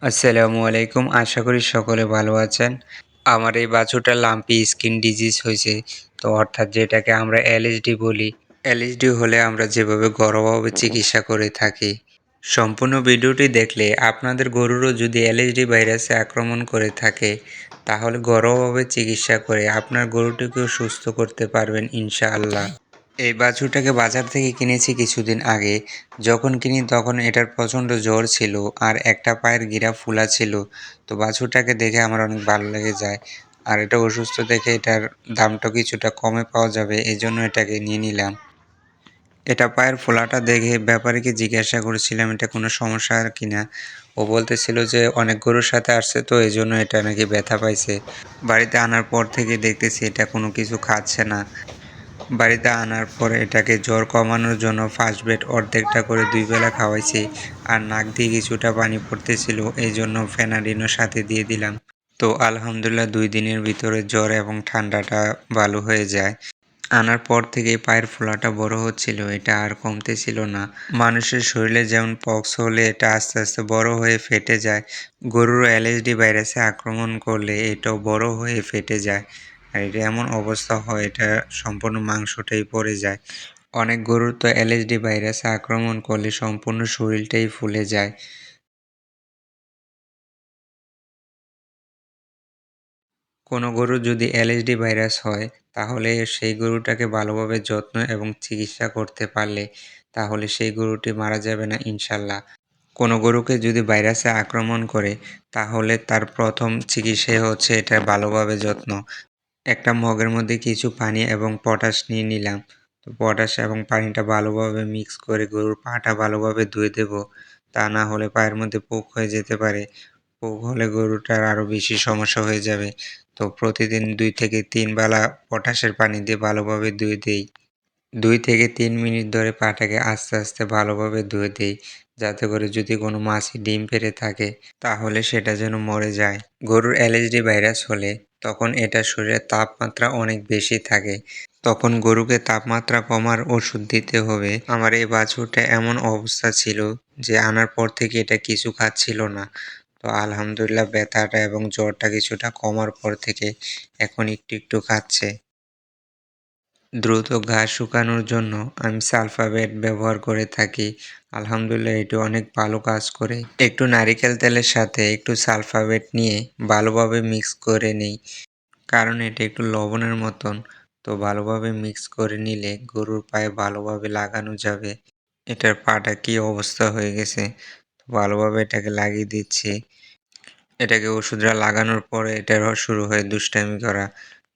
আসসালামু আলাইকুম। আশা করি সকলে ভালো আছেন। আমার এই বাছুরটার লাম্পি স্কিন ডিজিজ হইছে। তো অর্থাৎ যেটাকে আমরা এলএসডি বলি। এলএসডি হলে আমরা যেভাবে ঘরোয়াভাবে চিকিৎসা করে থাকি। সম্পূর্ণ ভিডিওটি দেখলে আপনাদের গরুরও যদি এলএসডি ভাইরাসে আক্রমণ করে থাকে, তাহলে ঘরোয়াভাবে চিকিৎসা করে আপনার গরুটিকেও সুস্থ করতে পারবেন ইনশাআল্লাহ। এই বাছুরটাকে বাজার থেকে কিনেছি কিছুদিন আগে। যখন কিনি তখন এটার প্রচণ্ড জ্বর ছিল আর একটা পায়ের গিরা ফুলা ছিল। তো বাছুরটাকে দেখে আমার অনেক ভালো লেগে যায়। আর এটা অসুস্থ দেখে এটার দামটা কিছুটা কমে পাওয়া যাবে, এজন্য এটাকে নিয়ে নিলাম। এটা পায়ের ফোলাটা দেখে ব্যাপারীকে জিজ্ঞাসা করেছিলাম এটা কোনো সমস্যা কিনা। ও বলতেছিল যে অনেক গরুর সাথে আসছে তো এজন্য এটা নাকি ব্যথা পাইছে। বাড়িতে আনার পর থেকে দেখতেছি এটা কোনো কিছু খাচ্ছে না। বাড়িতে আনার পর এটাকে জ্বর কমানোর জন্য ফার্স্ট বেড অর্ধেকটা করে 2 বেলা খাওয়াইছি। আর নাক দিয়ে কিছুটা পানি পড়তেছিল, এই জন্য ফেনাডিনও সাথে দিয়ে দিলাম। তো আলহামদুলিল্লাহ 2 দিনের ভিতরে জ্বর এবং ঠান্ডাটা ভালো হয়ে যায়। আনার পর থেকেই পায়ের ফোলাটা বড় হচ্ছিল, এটা আর কমতেছিল না। মানুষের শরীরে যেমন পক্স হলে এটা আস্তে আস্তে বড় হয়ে ফেটে যায়, গরুর এলএসডি ভাইরাসে আক্রমণ করলে এটাও বড় হয়ে ফেটে যায়। আর এটা এমন অবস্থা হয় এটা সম্পূর্ণ মাংসটাই পড়ে যায়। অনেক গরুর তো এলএসডি ভাইরাসে আক্রমণ করলে সম্পূর্ণ শরীরটাই ফুলে যায়। কোনো গরুর যদি এলএসডি ভাইরাস হয়, তাহলে সেই গরুটাকে ভালোভাবে যত্ন এবং চিকিৎসা করতে পারলে তাহলে সেই গরুটি মারা যাবে না ইনশাল্লাহ। কোনো গরুকে যদি ভাইরাসে আক্রমণ করে, তাহলে তার প্রথম চিকিৎসাই হচ্ছে এটার ভালোভাবে যত্ন। একটা মগের মধ্যে কিছু পানি এবং পটাশ নিয়ে নিলাম। তো পটাশ এবং পানিটা ভালোভাবে মিক্স করে গরুর পাটা ভালোভাবে ধুয়ে দেব। তা না হলে পায়ের মধ্যে পোক হয়ে যেতে পারে। পোক হলে গরুটার আরও বেশি সমস্যা হয়ে যাবে। তো প্রতিদিন 2 থেকে 3 বেলা পটাশের পানি দিয়ে ভালোভাবে ধুয়ে দেই। 2 থেকে 3 মিনিট ধরে পাটাকে আস্তে আস্তে ভালোভাবে ধুয়ে দেই, যাতে করে যদি কোনো মাছি ডিম পেড়ে থাকে তাহলে সেটা যেন মরে যায়। গরুর এলএসডি ভাইরাস হলে তখন এটার শরীরে তাপমাত্রা অনেক বেশি থাকে। তখন গরুকে তাপমাত্রা কমার ওষুধ দিতে হবে। আমার এই বাছুরটা এমন অবস্থা ছিল যে আনার পর থেকে এটা কিছু খাচ্ছিল না। তো আলহামদুলিল্লাহ ব্যথাটা এবং জ্বরটা কিছুটা কমার পর থেকে এখন একটু একটু খাচ্ছে। দ্রুত ঘাস শুকানোর জন্য আমি সালফাভেট ব্যবহার করে থাকি। আলহামদুলিল্লাহ এটি অনেক ভালো কাজ করে। একটু নারিকেল তেলের সাথে একটু সালফাভেট নিয়ে ভালোভাবে মিক্স করে নিই। কারণ এটা একটু লবণের মতন। তো ভালোভাবে মিক্স করে নিলে গরুর পায়ে ভালোভাবে লাগানো যাবে। এটার পাটা কি অবস্থা হয়ে গেছে। তো ভালোভাবে এটাকে লাগিয়ে দিচ্ছি। এটাকে ওষুধটা লাগানোর পরে এটারও শুরু হয় দুষ্টামি করা।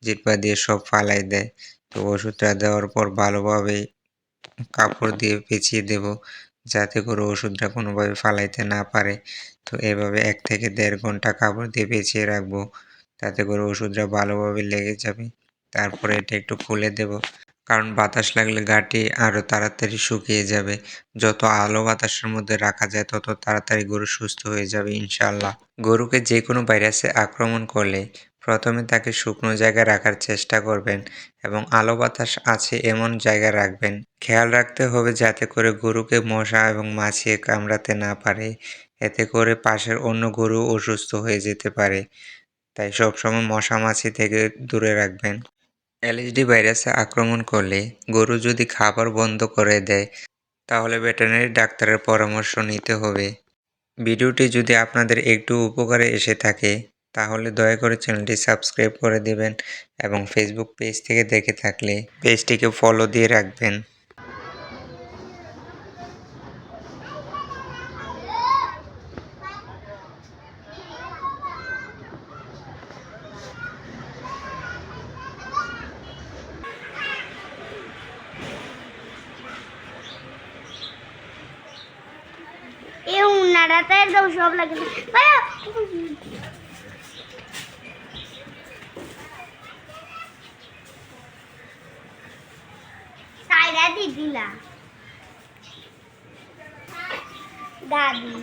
জিহ্বা দিয়ে সব ফালাই দেয়। তো ওষুধটা দেওয়ার পর ভালোভাবে কাপড় দিয়ে পেঁচিয়ে দেব, যাতে করে ওষুধটা কোনোভাবে ফালাইতে না পারে। তো এভাবে 1 থেকে 1.5 ঘন্টা কাপড় দিয়ে পেঁচিয়ে রাখবো, তাতে করে ওষুধটা ভালোভাবে লেগে যাবে। তারপরে এটা একটু খুলে দেব, কারণ বাতাস লাগলে গাটি আরও তাড়াতাড়ি শুকিয়ে যাবে। যত আলো বাতাসের মধ্যে রাখা যায় তত তাড়াতাড়ি গরু সুস্থ হয়ে যাবে ইনশাআল্লাহ। গরুকে যে কোনো ভাইরাসে আক্রমণ করলে প্রথমে তাকে শুকনো জায়গায় রাখার চেষ্টা করবেন এবং আলো বাতাস আছে এমন জায়গায় রাখবেন। খেয়াল রাখতে হবে যাতে করে গরুকে মশা এবং মাছি কামড়াতে না পারে, এতে করে পাশের অন্য গরু অসুস্থ হয়ে যেতে পারে। তাই সবসময় মশা মাছি থেকে দূরে রাখবেন। এলএসডি ভাইরাসে আক্রমণ করলে গরু যদি খাবার বন্ধ করে দেয়, তাহলে ভেটেরিনারি ডাক্তারের পরামর্শ নিতে হবে। ভিডিওটি যদি আপনাদের একটু উপকারে এসে থাকে, তাহলে দয়া করে চ্যানেলটি সাবস্ক্রাইব করে দিবেন এবং ফেসবুক পেজ থেকে দেখে থাকলে পেজটিকে ফলো দিয়ে রাখবেন। এ উনারাতে একদম সব লাগে ভাইয়া সাইরা দি দিলা দাদি